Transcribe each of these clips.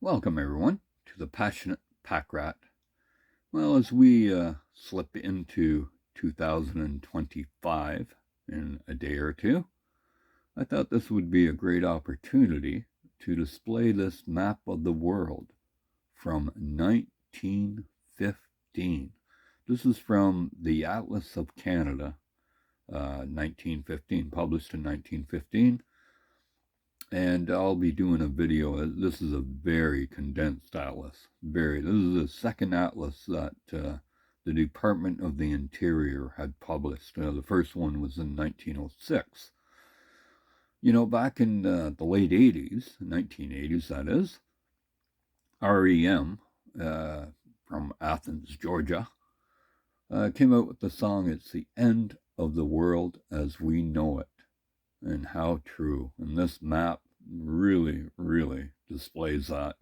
Welcome, everyone, to the Passionate Pack Rat. Well, as we slip into 2025 in a day or two, I thought this would be a great opportunity to display this map of the world from 1915. This is from the Atlas of Canada, 1915, published in 1915. And I'll be doing a video. This is a very condensed atlas. This is the second atlas that the Department of the Interior had published. The first one was in 1906. You know, back in the late 80s, 1980s that is, REM from Athens, Georgia, came out with the song "It's the End of the World as We Know It." And how true. And this map really displays that.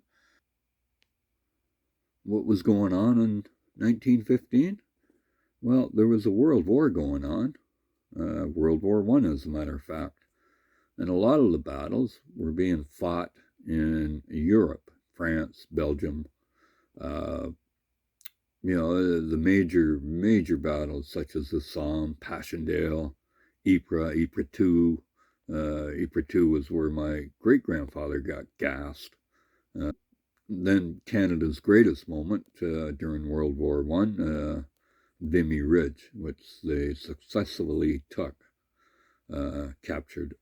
What was going on in 1915? Well, there was a world war going on, World War I, as a matter of fact. And a lot of the battles were being fought in Europe, France, Belgium. The major battles such as the Somme, Passchendaele, Ypres 2. Ypres 2 was where my great-grandfather got gassed. Then Canada's greatest moment during World War I, Vimy Ridge, which they successfully captured.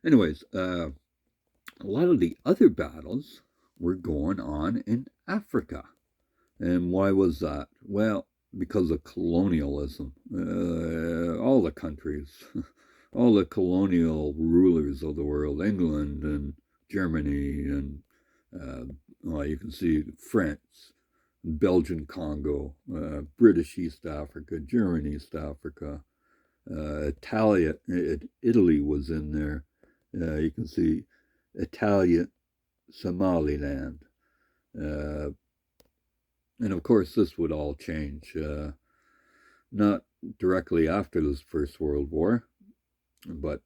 Anyways, a lot of the other battles were going on in Africa. And why was that? Well, because of colonialism. All the countries, all the colonial rulers of the world, England and Germany and you can see France, Belgian Congo, British East Africa, German East Africa, Italy was in there. You can see Italia Somaliland. And of course, this would all change, not directly after this First World War, but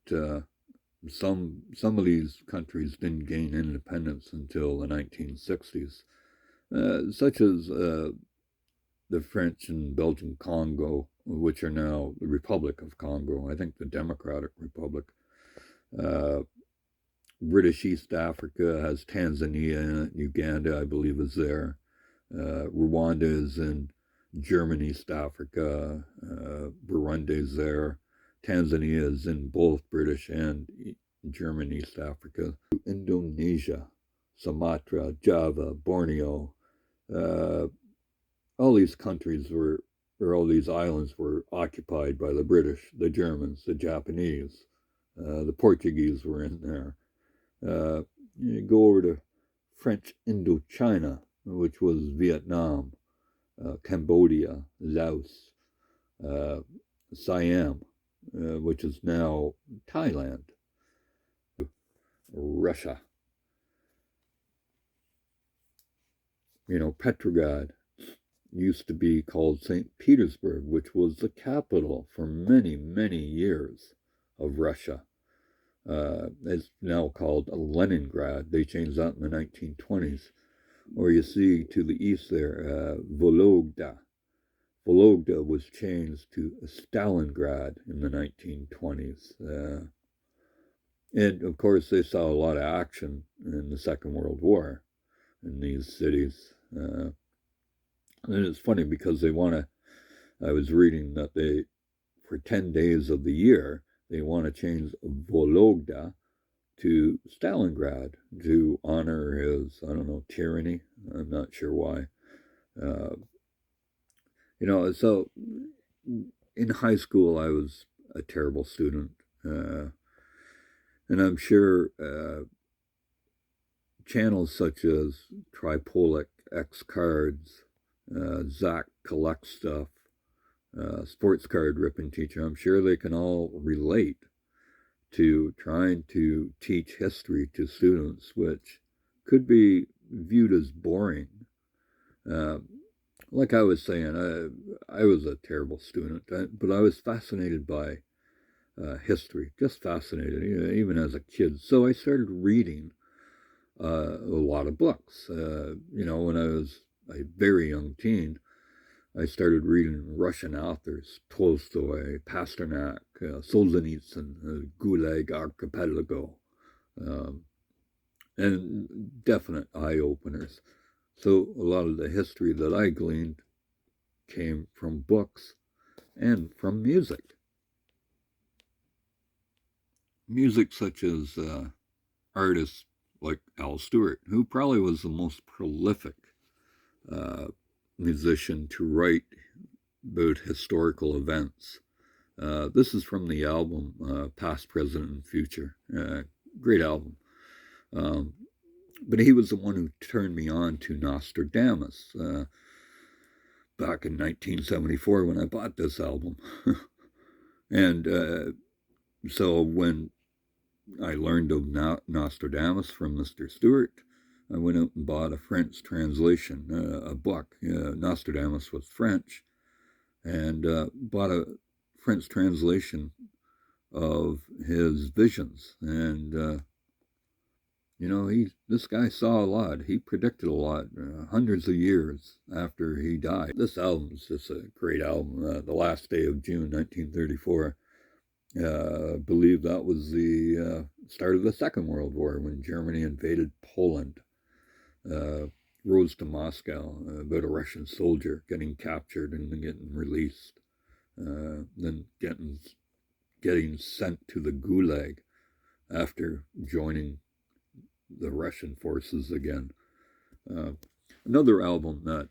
some of these countries didn't gain independence until the 1960s, such as the French and Belgian Congo, which are now the Republic of Congo, I think the Democratic Republic. British East Africa has Tanzania in it. Uganda, I believe, is there. Rwanda is in German East Africa. Burundi is there. Tanzania is in both British and German East Africa. Indonesia, Sumatra, Java, Borneo, all these countries all these islands were occupied by the British, the Germans, the Japanese. The Portuguese were in there. You go over to French Indochina, which was Vietnam, Cambodia, Laos, Siam, which is now Thailand, Russia. Petrograd used to be called St. Petersburg, which was the capital for many years of Russia. It's now called Leningrad. They changed that in the 1920s. Or you see to the east there, Vologda. Vologda was changed to Stalingrad in the 1920s. And of course, they saw a lot of action in the Second World War in these cities. And it's funny because I was reading that for 10 days of the year, they want to change Vologda to Stalingrad to honor his, tyranny. I'm not sure why. So in high school, I was a terrible student. And I'm sure channels such as Tripolic, X Cards, Zach Collects Stuff, Sports Card Ripping Teacher, I'm sure they can all relate to trying to teach history to students, which could be viewed as boring. Like I was saying, I was a terrible student, but I was fascinated by history, just fascinated, even as a kid. So I started reading a lot of books. When I was a very young teen, I started reading Russian authors: Tolstoy, Pasternak, Solzhenitsyn, Gulag Archipelago, um, and definite eye openers. So a lot of the history that I gleaned came from books and from music. Music such as artists like Al Stewart, who probably was the most prolific uh, musician to write about historical events. This is from the album Past, Present, and Future. Great album. Um, but he was the one who turned me on to Nostradamus back in 1974 when I bought this album. And so when I learned of Nostradamus from Mr. Stewart, I went out and bought a French translation, a book. Nostradamus was French, and bought a French translation of his visions. And this guy saw a lot. He predicted a lot, hundreds of years after he died. This album is just a great album. The Last Day of June, 1934. I believe that was the start of the Second World War when Germany invaded Poland. Rose to Moscow about a Russian soldier getting captured and then getting released, then getting sent to the Gulag after joining the Russian forces again. Another album that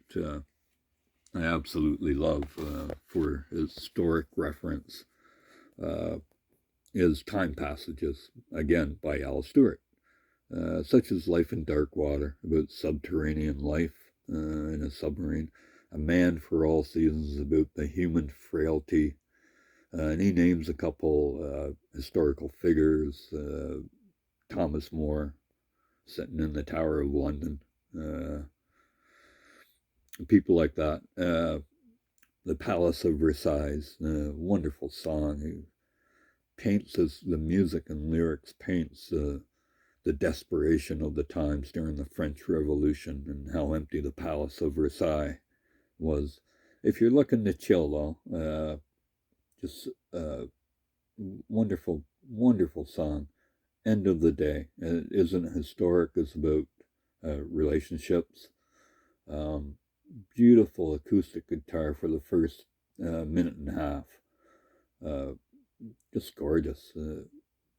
I absolutely love for historic reference is Time Passages, again by Al Stewart, such as Life in Dark Water, about subterranean life in a submarine. A Man for All Seasons, about the human frailty. And he names a couple historical figures, Thomas More, sitting in the Tower of London, people like that. The Palace of Versailles, wonderful song. He paints the music and lyrics, paints the desperation of the times during the French Revolution and how empty the Palace of Versailles was. If you're looking to chill, though, just wonderful, wonderful song. End of the Day. It isn't historic. It's about relationships. Beautiful acoustic guitar for the first minute and a half. Just gorgeous. And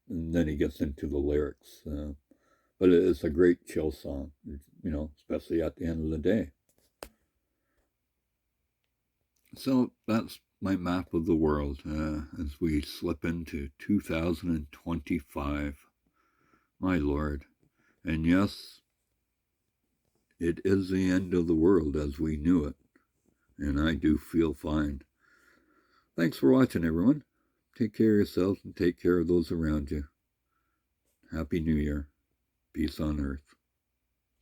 then he gets into the lyrics. But it's a great chill song, especially at the end of the day. So that's my map of the world as we slip into 2025. My Lord. And yes, it is the end of the world as we knew it. And I do feel fine. Thanks for watching, everyone. Take care of yourselves and take care of those around you. Happy New Year. Peace on earth.